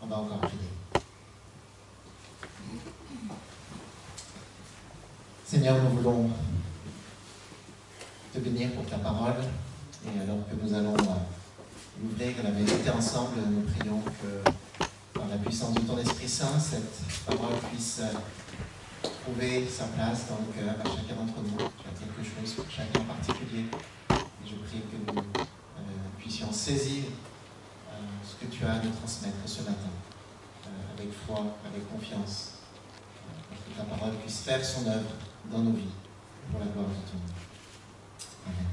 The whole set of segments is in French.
On va encore prier. Seigneur, nous voulons te bénir pour ta parole. Et alors que nous allons l'ouvrir et la méditer ensemble, nous prions que par la puissance de ton Esprit Saint, cette parole puisse trouver sa place dans le cœur à chacun d'entre nous. Tu as quelque chose pour chacun en particulier. Et je prie que nous puissions saisir ce que tu as à nous transmettre ce matin, avec foi, avec confiance, pour que ta parole puisse faire son œuvre dans nos vies, pour la gloire de ton nom. Amen.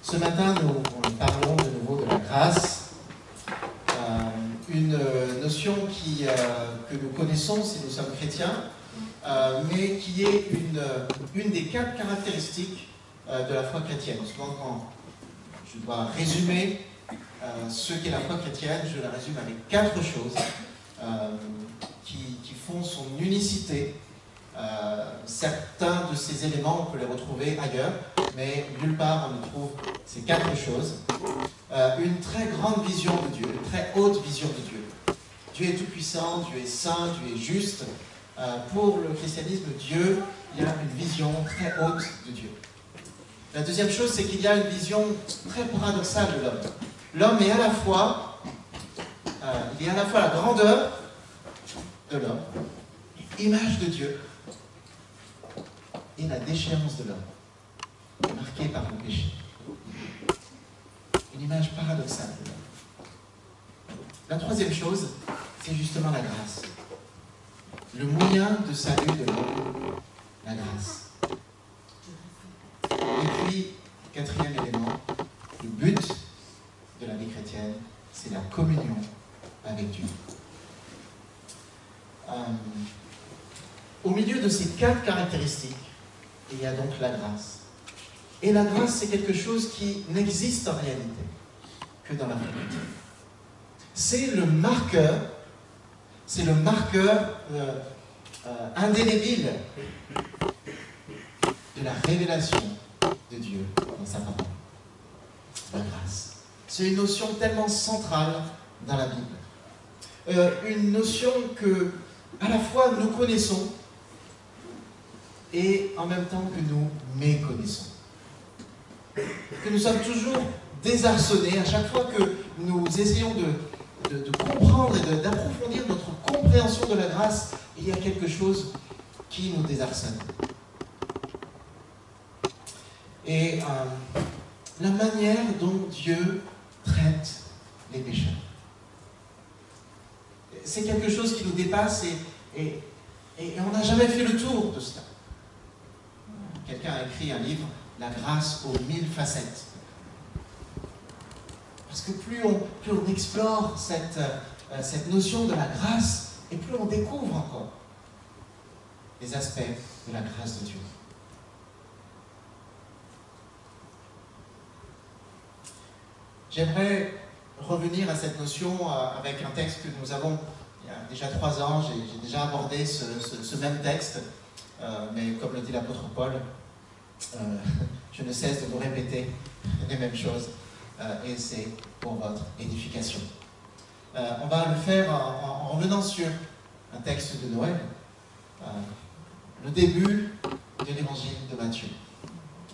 Ce matin, nous parlons de nouveau de la grâce, une notion que nous connaissons si nous sommes chrétiens, mais qui est une des 4 caractéristiques de la foi chrétienne. Souvent, quand je dois résumer ce qu'est la foi chrétienne, je la résume avec 4 choses qui font son unicité. Certains de ces éléments, on peut les retrouver ailleurs, mais nulle part on ne trouve ces 4 choses. Une très grande vision de Dieu, une très haute vision de Dieu. Dieu est tout-puissant, Dieu est saint, Dieu est juste. Pour le christianisme, Dieu, il y a une vision très haute de Dieu. La deuxième chose, c'est qu'il y a une vision très paradoxale de l'homme. L'homme est à la fois, il est à la fois la grandeur de l'homme, image de Dieu, et la déchéance de l'homme, marquée par le péché. Une image paradoxale de l'homme. La troisième chose, c'est justement la grâce. Le moyen de salut de l'homme, la grâce. Et puis, quatrième élément, le but de la vie chrétienne, c'est la communion avec Dieu. Au milieu de ces 4 caractéristiques, il y a donc la grâce. Et la grâce, c'est quelque chose qui n'existe en réalité que dans la foi chrétienne. C'est le marqueur indélébile de la révélation de Dieu dans sa parole. La grâce. C'est une notion tellement centrale dans la Bible. Une notion que, à la fois, nous connaissons et en même temps que nous méconnaissons. Que nous sommes toujours désarçonnés à chaque fois que nous essayons de comprendre et d'approfondir notre compréhension de la grâce, il y a quelque chose qui nous désarçonne. Et la manière dont Dieu traite les pécheurs. C'est quelque chose qui nous dépasse et on n'a jamais fait le tour de cela. Quelqu'un a écrit un livre, La grâce aux 1000 facettes. Parce que plus on explore cette notion de la grâce, et plus on découvre encore les aspects de la grâce de Dieu. J'aimerais revenir à cette notion avec un texte que nous avons il y a déjà 3 ans. J'ai déjà abordé ce même texte, mais comme le dit l'apôtre Paul, je ne cesse de vous répéter les mêmes choses, et c'est pour votre édification. On va le faire en revenant sur un texte de Noël, le début de l'évangile de Matthieu,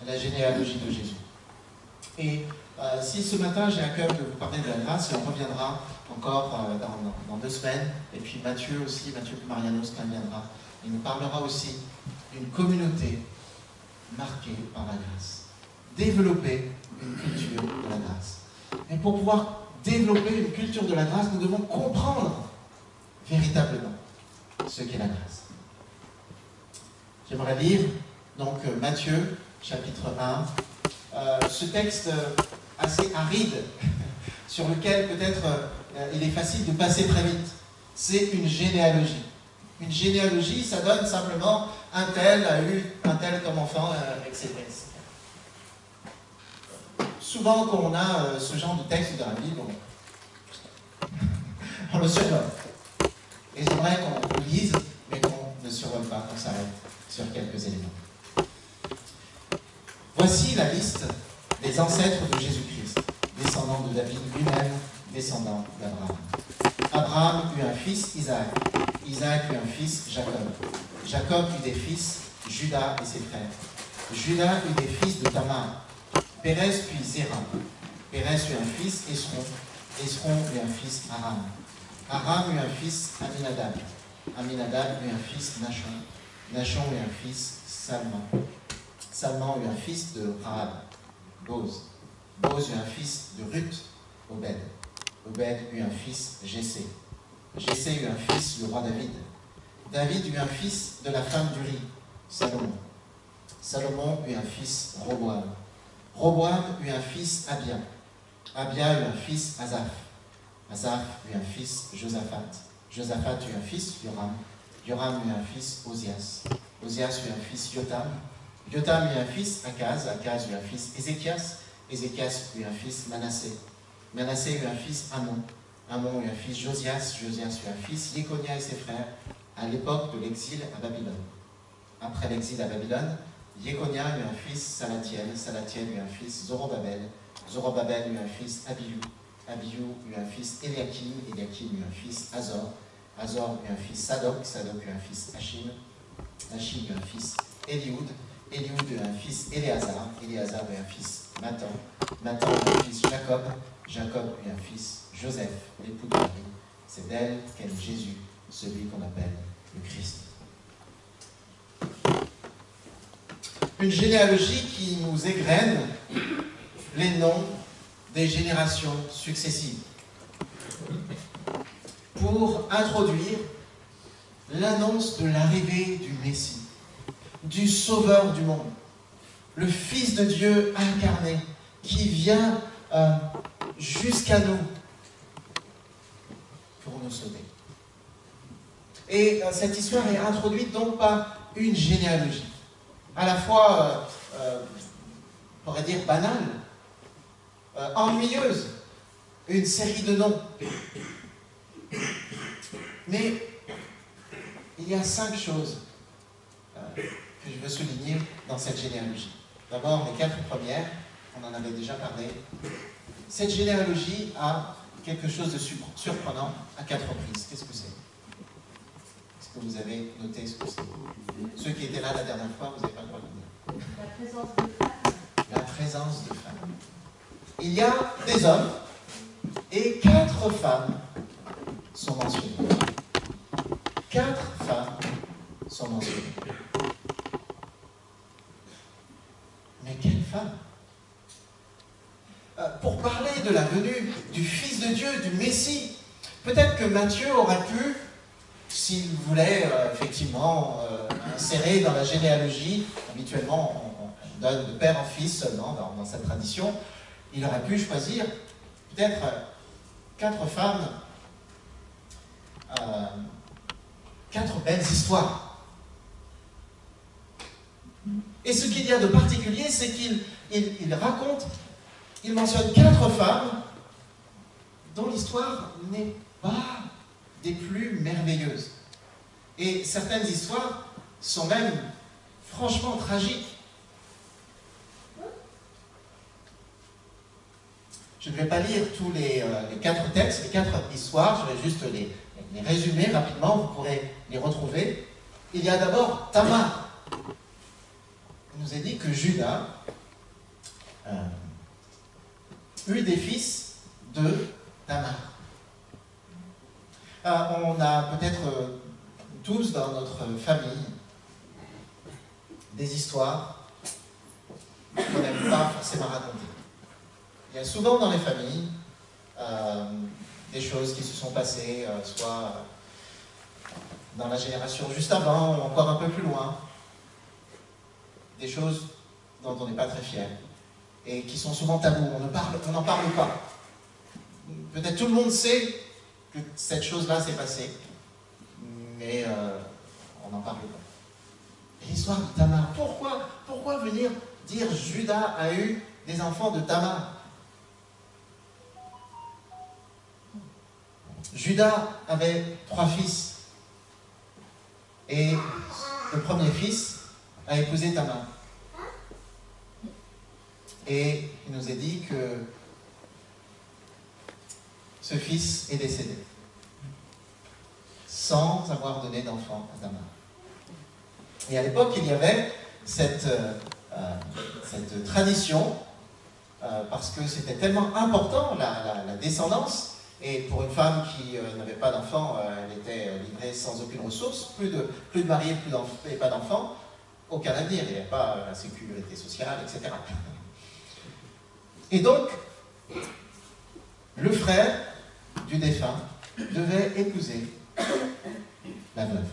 la généalogie de Jésus. Et si ce matin j'ai à cœur de vous parler de la grâce, et on reviendra encore dans 2 semaines, et puis Mathieu aussi, Mathieu Marianos quand il viendra, il nous parlera aussi d'une communauté marquée par la grâce. Développer une culture de la grâce. Et pour pouvoir développer une culture de la grâce, nous devons comprendre véritablement ce qu'est la grâce. J'aimerais lire donc Matthieu, chapitre 1, ce texte assez aride, sur lequel peut-être il est facile de passer très vite. C'est une généalogie. Une généalogie, ça donne simplement un tel a eu un tel comme enfant, etc. Souvent, quand on a ce genre de texte dans la Bible, on le survole. Et j'aimerais qu'on le lise, mais qu'on ne survole pas, s'arrête sur quelques éléments. Voici la liste des les ancêtres de Jésus-Christ, descendant de David lui-même, descendant d'Abraham. Abraham eut un fils, Isaac. Isaac eut un fils, Jacob. Jacob eut des fils, Judas et ses frères. Judas eut des fils de Tamar. Pérez puis Zéra. Pérez eut un fils, Esron. Esron eut un fils, Aram. Aram eut un fils, Aminadab. Aminadab eut un fils, Nachon. Nachon eut un fils, Salman. Salman eut un fils de Rahab, Boz. Boz eut un fils de Ruth, Obed. Obed eut un fils, Jessé. Jessé eut un fils, le roi David. David eut un fils de la femme d'Uri, Salomon. Salomon eut un fils, Roboam. Roboam eut un fils, Abia. Abia eut un fils, Asaph. Asaph eut un fils, Josaphat. Josaphat eut un fils, Joram. Joram eut un fils, Osias. Osias eut un fils, Jotam. Jotam eut un fils, Akaz. Akaz eut un fils, Ézéchias. Ézéchias eut un fils, Manassé. Manassé eut un fils, Amon. Amon eut un fils, Josias. Josias eut un fils, Jéconia et ses frères, à l'époque de l'exil à Babylone. Après l'exil à Babylone, Jéconia eut un fils, Salatiel. Salatiel eut un fils, Zorobabel. Zorobabel eut un fils, Abihu. Abihu eut un fils, Eliakim. Eliakim eut un fils, Azor. Azor eut un fils, Sadok. Sadok eut un fils, Hachim. Hachim eut un fils, Élioud. Élioud eut un fils, Éléazar. Éléazar eut un fils, Matan. Matan eut un fils, Jacob. Jacob eut un fils, Joseph, l'époux de Marie. C'est d'elle qu'est Jésus, celui qu'on appelle le Christ. Une généalogie qui nous égrène les noms des générations successives pour introduire l'annonce de l'arrivée du Messie, du Sauveur du monde, le Fils de Dieu incarné qui vient jusqu'à nous pour nous sauver. Et cette histoire est introduite donc par une généalogie, à la fois, on pourrait dire banale, ennuyeuse, une série de noms. Mais il y a 5 choses que je veux souligner dans cette généalogie. D'abord, les 4 premières, on en avait déjà parlé. Cette généalogie a quelque chose de surprenant à 4 reprises. Qu'est-ce que c'est? Est-ce que vous avez noté ce que c'est? Ceux qui étaient là la dernière fois, vous n'avez pas le droit de le dire. La présence de femmes. La présence de femmes. Il y a des hommes et 4 femmes sont mentionnées. 4 femmes sont mentionnées. Mais quelles femmes? Pour parler de la venue du Fils de Dieu, du Messie, peut-être que Matthieu aurait pu, s'il voulait effectivement insérer dans la généalogie, habituellement on donne de père en fils seulement dans cette tradition, il aurait pu choisir peut-être 4 femmes, 4 belles histoires. Et ce qu'il y a de particulier, c'est qu'il raconte, il mentionne 4 femmes dont l'histoire n'est pas des plus merveilleuses. Et certaines histoires sont même franchement tragiques. Je ne vais pas lire tous les 4 textes, les 4 histoires, je vais juste les résumer rapidement, vous pourrez les retrouver. Il y a d'abord Tamar. Il nous est dit que Judas eut des fils de Tamar. On a peut-être tous dans notre famille des histoires qu'on n'aime pas forcément raconter. Il y a souvent dans les familles des choses qui se sont passées, soit dans la génération juste avant ou encore un peu plus loin, des choses dont on n'est pas très fier et qui sont souvent tabous, on n'en parle pas. Peut-être tout le monde sait que cette chose-là s'est passée, mais on n'en parle pas. Et l'histoire de Tamar, pourquoi venir dire Judas a eu des enfants de Tamar? Judas avait 3 fils, et le premier fils a épousé Tamar. et il nous est dit que ce fils est décédé, sans avoir donné d'enfant à Tamar. Et à l'époque, il y avait cette tradition, parce que c'était tellement important, la descendance, et pour une femme qui n'avait pas d'enfant, elle était livrée sans aucune ressource, plus de mariés, et pas d'enfants, aucun avenir, il n'y avait pas la sécurité sociale, etc. Et donc, le frère du défunt devait épouser la veuve.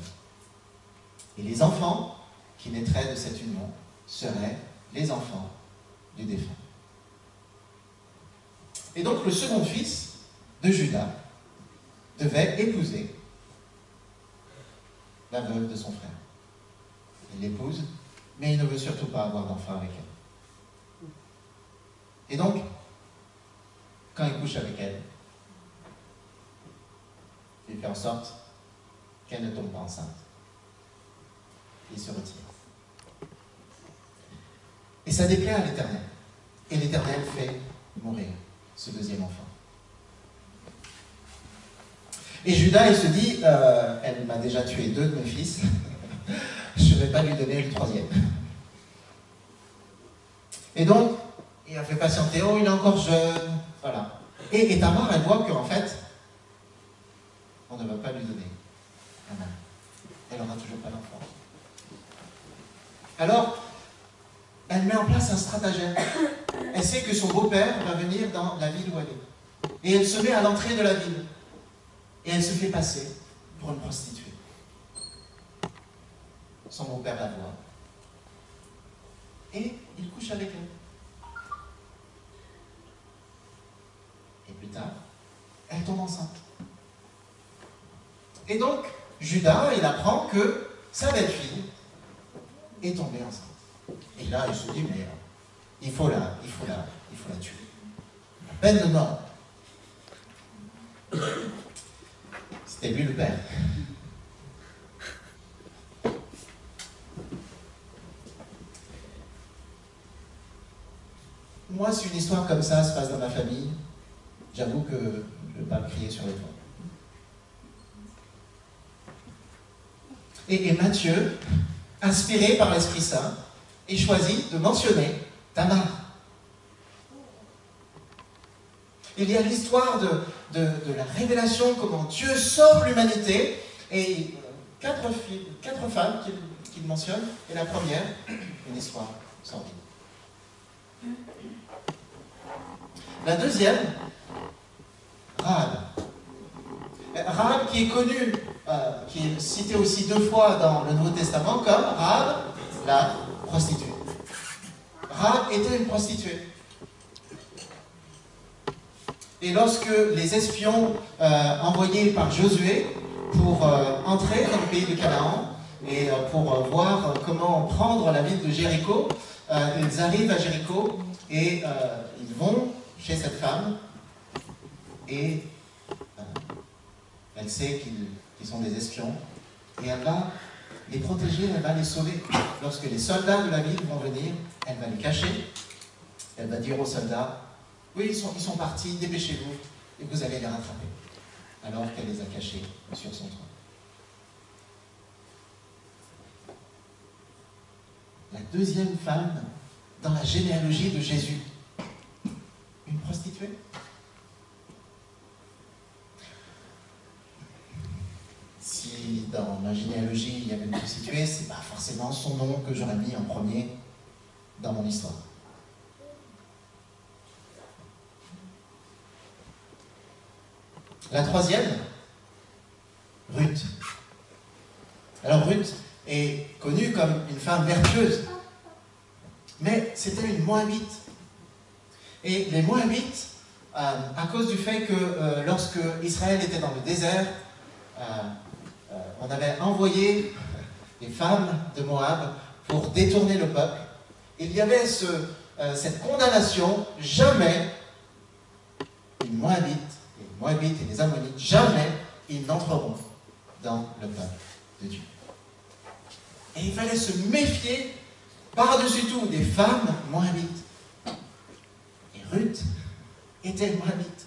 Et les enfants qui naîtraient de cette union seraient les enfants du défunt. Et donc le second fils de Judas devait épouser la veuve de son frère. Il l'épouse, mais il ne veut surtout pas avoir d'enfant avec elle. Et donc, quand il couche avec elle, il fait en sorte qu'elle ne tombe pas enceinte. Il se retire. Et ça déplaît à l'Éternel. Et l'Éternel fait mourir ce deuxième enfant. Et Judas, il se dit, elle m'a déjà tué 2 de mes fils, je ne vais pas lui donner le 3e. Et donc, il a fait patienter, oh, il est encore jeune, voilà. Et Tamar, elle voit qu'en fait, on ne va pas lui donner un âne. Elle n'aura toujours pas d'enfant. Alors, elle met en place un stratagème. Elle sait que son beau-père va venir dans la ville où elle est. Et elle se met à l'entrée de la ville. Et elle se fait passer pour une prostituée. Son beau-père la voit. Et il couche avec elle. Et plus tard, elle tombe enceinte. Et donc, Judas, il apprend que sa belle-fille est tombée enceinte. Et là, il se dit, mais il faut la tuer. La peine de mort. C'était lui le père. Moi, si une histoire comme ça se passe dans ma famille, j'avoue que je ne vais pas me crier sur les toits. Et Matthieu, inspiré par l'Esprit Saint, et choisit de mentionner Tamar. Il y a l'histoire de la révélation, comment Dieu sauve l'humanité, et 4 femmes qu'il mentionne, et la première, une histoire sordide. La deuxième, Rahab. Rahab qui est connue, qui est citée aussi 2 fois dans le Nouveau Testament comme Rahab, la prostituée. Rahab était une prostituée. Et lorsque les espions envoyés par Josué pour entrer dans le pays de Canaan et pour voir comment prendre la ville de Jéricho, ils arrivent à Jéricho et ils vont chez cette femme et elle sait qu'ils sont des espions et elle va les protéger, elle va les sauver. Lorsque les soldats de la ville vont venir, elle va les cacher. Elle va dire aux soldats, oui, ils sont partis, dépêchez-vous, et vous allez les rattraper. Alors qu'elle les a cachés sur son trône. La deuxième femme dans la généalogie de Jésus. Une prostituée. Si dans ma généalogie il y avait une prostituée, c'est pas forcément son nom que j'aurais mis en premier dans mon histoire. La troisième, Ruth. Alors Ruth est connue comme une femme vertueuse, mais c'était une Moabite. Et les Moabites, à cause du fait que lorsque Israël était dans le désert, on avait envoyé les femmes de Moab pour détourner le peuple. Il y avait cette condamnation, jamais une Moabite, les Moabites et les Ammonites, jamais ils n'entreront dans le peuple de Dieu. Et il fallait se méfier par-dessus tout des femmes Moabites. Ruth était moabite.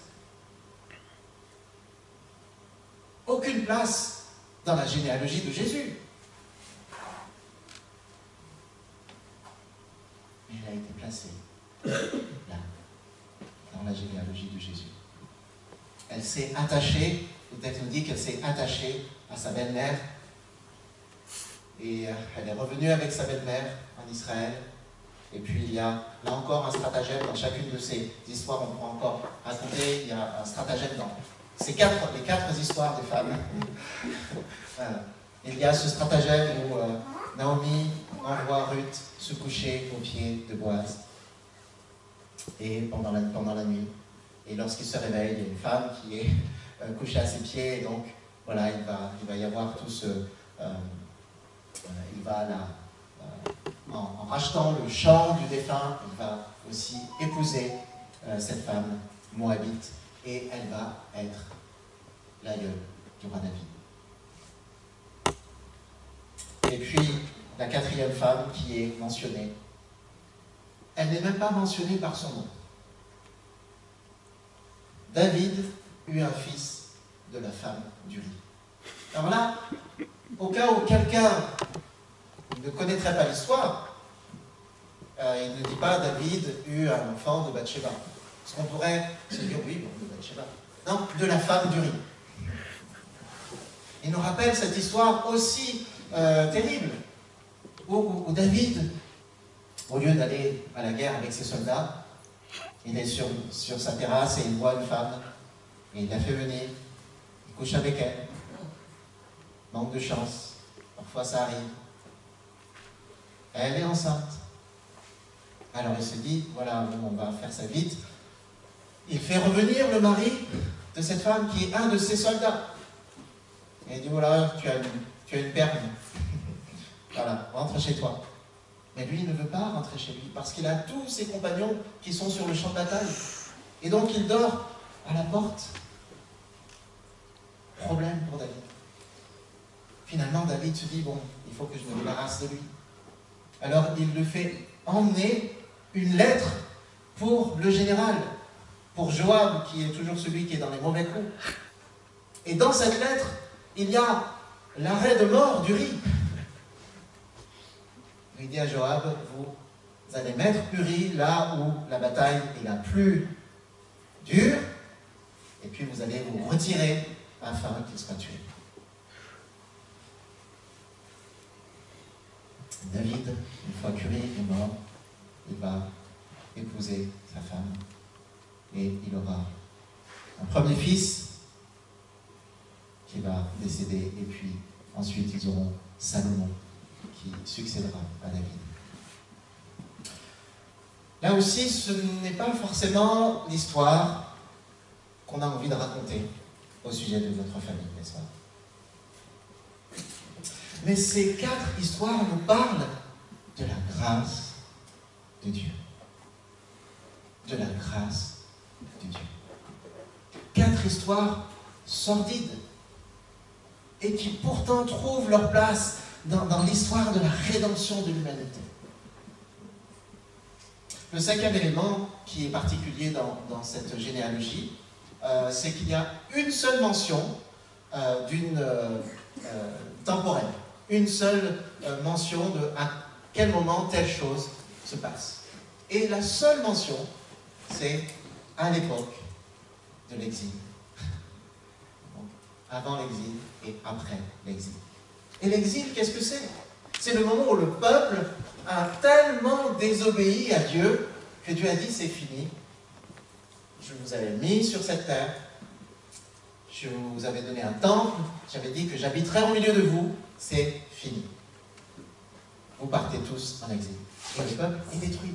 Aucune place dans la généalogie de Jésus. Mais elle a été placée là, dans la généalogie de Jésus. Elle s'est attachée, le texte nous dit qu'elle s'est attachée à sa belle-mère, et elle est revenue avec sa belle-mère en Israël. Et puis il y a là encore un stratagème dans chacune de ces histoires, on pourra encore raconter, il y a un stratagème dans les quatre histoires des femmes. Il y a ce stratagème où Naomi envoie Ruth se coucher aux pieds de Boaz et pendant la nuit. Et lorsqu'il se réveille, il y a une femme qui est couchée à ses pieds, et donc voilà, il va y avoir tout ce... il va là, en rachetant le champ du défunt, il va aussi épouser cette femme moabite, et elle va être l'aïeule du roi David. Et puis, la quatrième femme qui est mentionnée, elle n'est même pas mentionnée par son nom. David eut un fils de la femme d'Uri. Alors là, au cas où quelqu'un ne connaîtrait pas l'histoire, il ne dit pas David eut un enfant de Bathsheba. Parce qu'on pourrait se dire, oui, bon, de Bathsheba. Non, de la femme d'Uri. Il nous rappelle cette histoire aussi terrible, où David, au lieu d'aller à la guerre avec ses soldats, il est sur sa terrasse et il voit une femme, et il la fait venir, il couche avec elle. Manque de chance, parfois ça arrive. Elle est enceinte. Alors il se dit, voilà, bon, on va faire ça vite. Il fait revenir le mari de cette femme qui est un de ses soldats. Et il dit, voilà, tu as une perle. Voilà, rentre chez toi. Mais lui, il ne veut pas rentrer chez lui, parce qu'il a tous ses compagnons qui sont sur le champ de bataille. Et donc il dort à la porte. Problème pour David. Finalement, David se dit, bon, il faut que je me débarrasse de lui. Alors il le fait emmener une lettre pour le général, pour Joab, qui est toujours celui qui est dans les mauvais coups. Et dans cette lettre, il y a l'arrêt de mort d'Uri. Il dit à Joab, vous allez mettre Uri là où la bataille est la plus dure, et puis vous allez vous retirer afin qu'il soit tué. David, une fois qu'Uri est mort, il va épouser sa femme, et il aura un premier fils qui va décéder, et puis ensuite ils auront Salomon qui succédera à David. Là aussi, ce n'est pas forcément l'histoire qu'on a envie de raconter au sujet de notre famille, n'est-ce pas? Mais ces quatre histoires nous parlent de la grâce de Dieu. De la grâce de Dieu. Quatre histoires sordides et qui pourtant trouvent leur place dans l'histoire de la rédemption de l'humanité. Le cinquième élément qui est particulier dans cette généalogie, c'est qu'il y a une seule mention d'une temporelle. Une seule mention de à quel moment telle chose se passe. Et la seule mention, c'est à l'époque de l'exil. Avant l'exil et après l'exil. Et l'exil, qu'est-ce que c'est? C'est le moment où le peuple a tellement désobéi à Dieu que Dieu a dit, c'est fini. Je vous avais mis sur cette terre, je vous avais donné un temple, j'avais dit que j'habiterais au milieu de vous, c'est fini. Vous partez tous en exil. Et le peuple est détruit.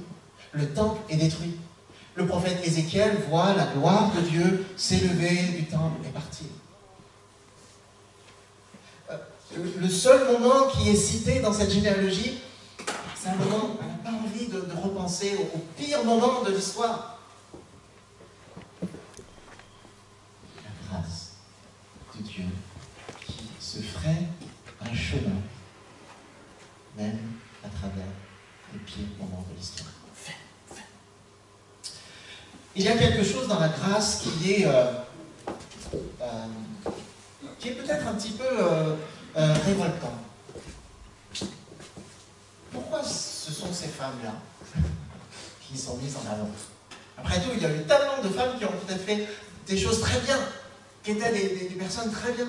Le temple est détruit. Le prophète Ézéchiel voit la gloire de Dieu s'élever du temple et partir. Le seul moment qui est cité dans cette généalogie, c'est un moment où on n'a pas envie de repenser au pire moment de l'histoire. La grâce de Dieu qui se ferait un chemin, même à travers les pires moments de l'histoire. il y a quelque chose dans la grâce qui est peut-être un petit peu révoltant. Pourquoi ce sont ces femmes-là qui sont mises en avant? Après tout, il y a eu tellement de femmes qui ont peut-être fait des choses très bien, qui étaient des personnes très bien.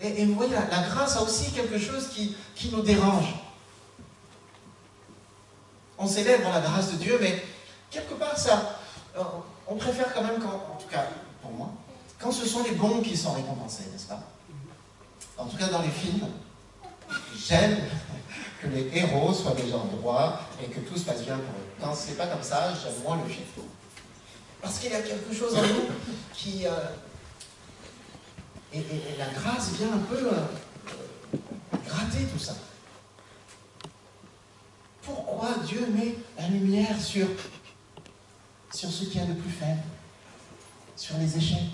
Et vous voyez, la grâce a aussi quelque chose qui nous dérange. On célèbre la grâce de Dieu, mais quelque part, on préfère quand même, en tout cas pour moi, quand ce sont les bons qui sont récompensés, n'est-ce pas? En tout cas, dans les films, j'aime que les héros soient des gens droits et que tout se passe bien pour eux. Quand c'est pas comme ça, j'aime moins le film. Parce qu'il y a quelque chose en nous qui... et la grâce vient un peu gratter tout ça. Pourquoi Dieu met la lumière sur ce qu'il y a de plus faible, sur les échecs,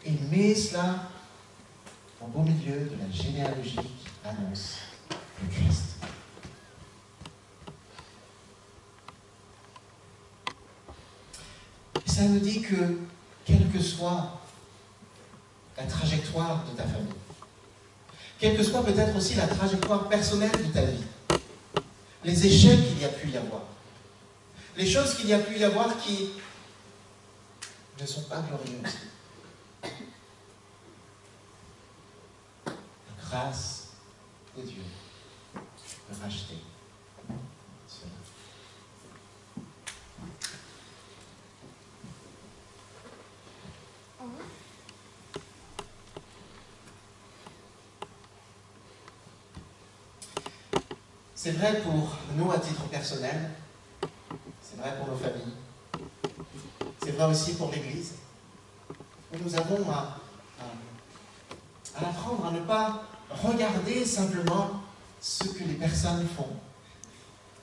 et met cela au beau milieu de la généalogie qui annonce le Christ. Et ça nous dit que, quelle que soit la trajectoire de ta famille, quelle que soit peut-être aussi la trajectoire personnelle de ta vie, les échecs qu'il y a pu y avoir, les choses qu'il y a pu y avoir qui ne sont pas glorieuses, la grâce de Dieu peut racheter cela. C'est vrai pour nous à titre personnel, c'est vrai pour nos familles, c'est vrai aussi pour l'Église, où nous avons à apprendre à ne pas regarder simplement ce que les personnes font,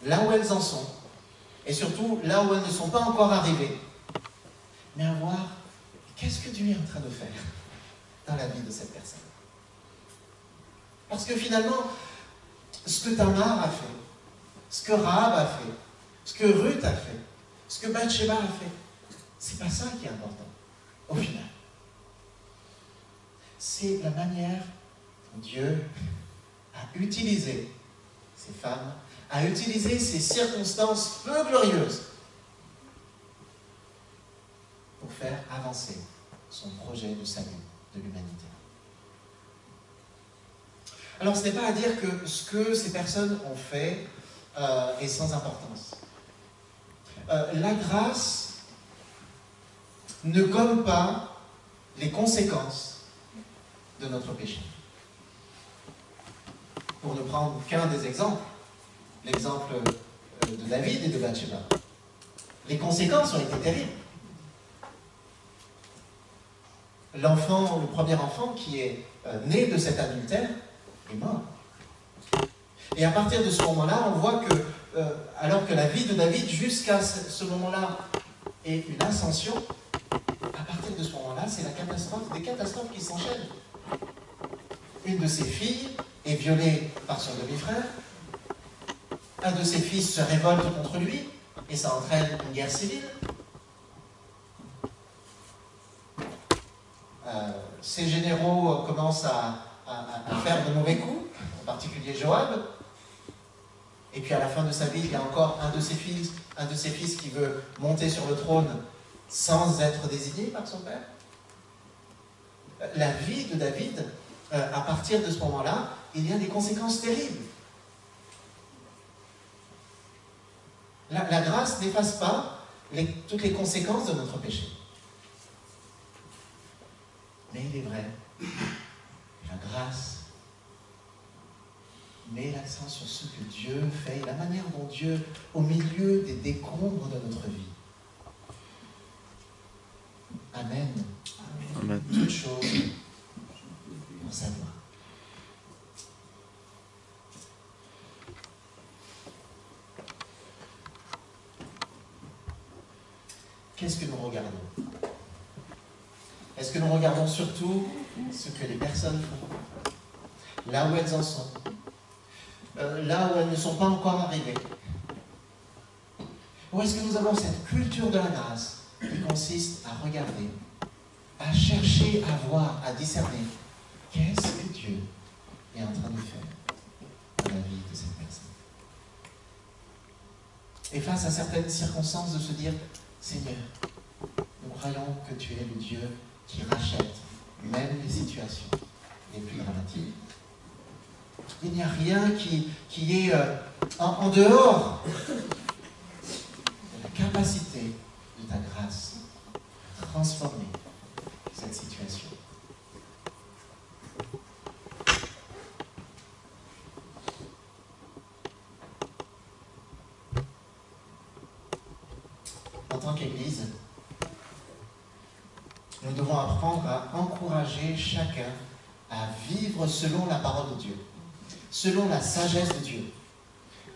là où elles en sont, et surtout là où elles ne sont pas encore arrivées, mais à voir qu'est-ce que Dieu est en train de faire dans la vie de cette personne. Parce que finalement, ce que Tamar a fait, ce que Rahab a fait, ce que Ruth a fait, ce que Bathsheba a fait, c'est pas ça qui est important, au final. C'est la manière dont Dieu a utilisé ces femmes, a utilisé ces circonstances peu glorieuses pour faire avancer son projet de salut de l'humanité. Alors ce n'est pas à dire que ce que ces personnes ont fait est sans importance. La grâce ne gomme pas les conséquences de notre péché. Pour ne prendre qu'un des exemples, l'exemple de David et de Bathsheba, les conséquences ont été terribles. L'enfant, le premier enfant qui est né de cet adultère est mort. Et à partir de ce moment-là, on voit que, alors que la vie de David, jusqu'à ce moment-là, est une ascension, à partir de ce moment-là, c'est la catastrophe, des catastrophes qui s'enchaînent. Une de ses filles est violée par son demi-frère, un de ses fils se révolte contre lui, et ça entraîne une guerre civile. Ses généraux commencent à faire de mauvais coups, en particulier Joab. Et puis à la fin de sa vie, il y a encore un de ses fils qui veut monter sur le trône sans être désigné par son père. La vie de David, à partir de ce moment-là, il y a des conséquences terribles. La grâce n'efface pas toutes les conséquences de notre péché. Mais il est vrai, la grâce met l'accent sur ce que Dieu fait, la manière dont Dieu, au milieu des décombres de notre vie, amène toutes choses pour sa gloire. Qu'est-ce que nous regardons? Est-ce que nous regardons surtout ce que les personnes font, là où elles en sont, là où elles ne sont pas encore arrivées? Ou est-ce que nous avons cette culture de la grâce qui consiste à regarder, à chercher, à voir, à discerner qu'est-ce que Dieu est en train de faire dans la vie de cette personne. Et face à certaines circonstances, de se dire, Seigneur, nous croyons que tu es le Dieu qui rachète même les situations les plus dramatiques. Il n'y a rien qui est en dehors de la capacité de ta grâce à transformer cette situation. En tant qu'Église, nous devons apprendre à encourager chacun à vivre selon la parole de Dieu, selon la sagesse de Dieu.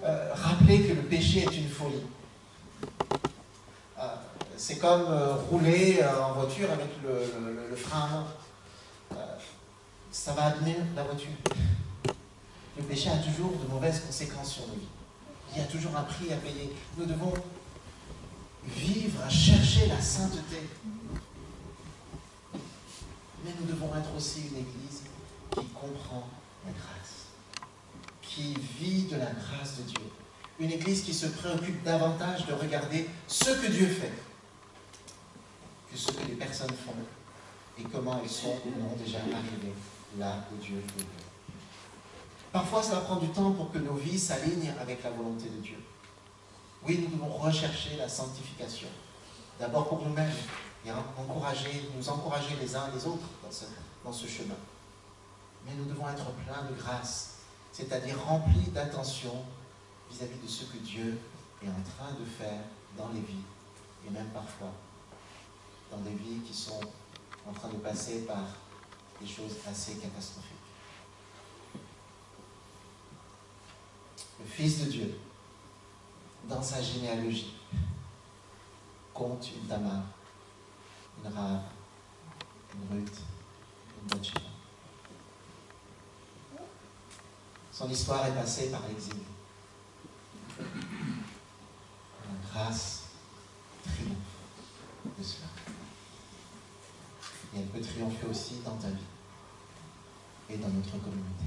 Rappeler que le péché est une folie. C'est comme rouler en voiture avec le frein à main. Ça va abîmer la voiture. Le péché a toujours de mauvaises conséquences sur nos vies. Il y a toujours un prix à payer. Nous devons vivre, à chercher la sainteté. Mais nous devons être aussi une Église qui comprend la grâce, qui vit de la grâce de Dieu. Une Église qui se préoccupe davantage de regarder ce que Dieu fait que ce que les personnes font et comment elles sont ou non déjà arrivées là où Dieu veut. Parfois, cela prend du temps pour que nos vies s'alignent avec la volonté de Dieu. Oui, nous devons rechercher la sanctification, d'abord pour nous-mêmes, et nous encourager les uns les autres dans ce chemin. Mais nous devons être pleins de grâce, c'est-à-dire remplis d'attention vis-à-vis de ce que Dieu est en train de faire dans les vies, et même parfois dans des vies qui sont en train de passer par des choses assez catastrophiques. Le Fils de Dieu, dans sa généalogie, compte une Tamar, une Rahab, une Ruth, une Bathsheba. Son histoire est passée par l'exil. La grâce triomphe de cela. Et elle peut triompher aussi dans ta vie et dans notre communauté.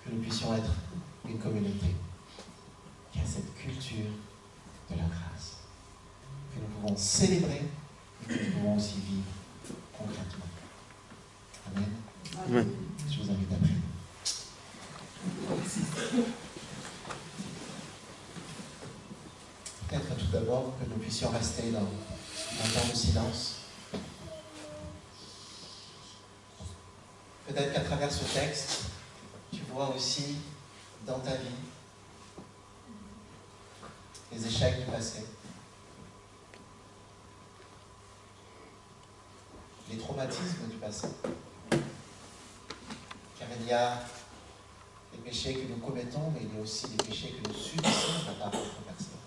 Que nous puissions être une communauté qui a cette culture de la grâce, que nous pouvons célébrer et que nous pouvons aussi vivre concrètement. Amen. Amen. Je vous invite à prier. Peut-être tout d'abord que nous puissions rester dans un temps de silence. Peut-être qu'à travers ce texte, tu vois aussi dans ta vie les échecs du passé, les traumatismes du passé. Car il y a les péchés que nous commettons, mais il y a aussi les péchés que nous subissons de la part d'autres personnes.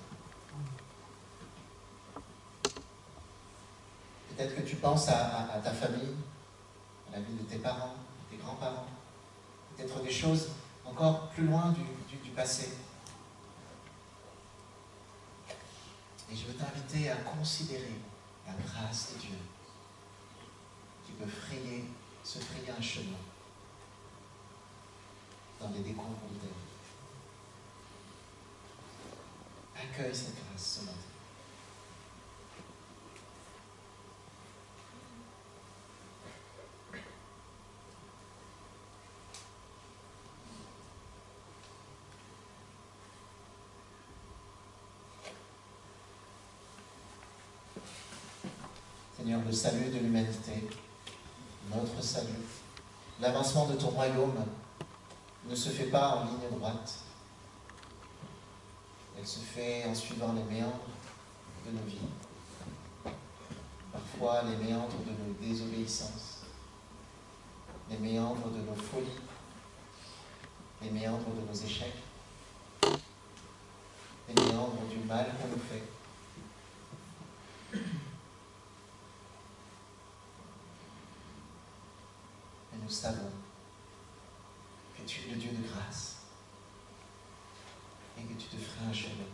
Peut-être que tu penses à ta famille, à la vie de tes parents, de tes grands-parents, peut-être des choses encore plus loin du passé. Et je veux t'inviter à considérer la grâce de Dieu qui peut se frayer un chemin dans les décombres de ta vie. Accueille cette grâce ce matin. Seigneur, le salut de l'humanité, notre salut, l'avancement de ton royaume ne se fait pas en ligne droite. Elle se fait en suivant les méandres de nos vies. Parfois les méandres de nos désobéissances, les méandres de nos folies, les méandres de nos échecs, les méandres du mal qu'on nous fait. Mais nous savons que tu es le Dieu de grâce et que tu te feras un chemin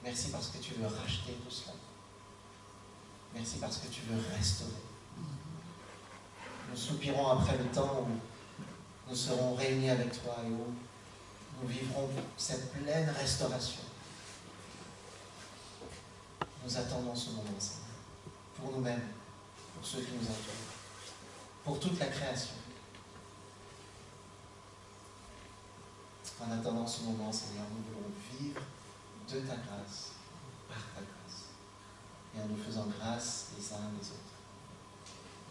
Merci parce que tu veux racheter tout cela. Merci parce que tu veux restaurer. Nous soupirons après le temps où nous serons réunis avec toi et où nous vivrons cette pleine restauration. Nous attendons ce moment, Seigneur, pour nous-mêmes, pour ceux qui nous entourent, pour toute la création. En attendant ce moment, Seigneur, nous voulons vivre de ta grâce, par ta grâce, et en nous faisant grâce les uns les autres.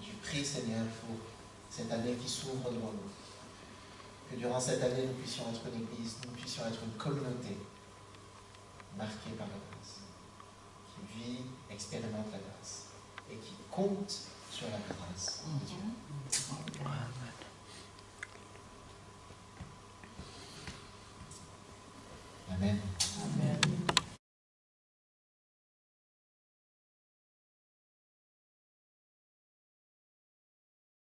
Je prie, Seigneur, pour cette année qui s'ouvre devant nous. Que durant cette année, nous puissions être une église, nous puissions être une communauté marquée par la grâce, qui vit, expérimente la grâce, et qui compte sur la grâce de Dieu. Amen.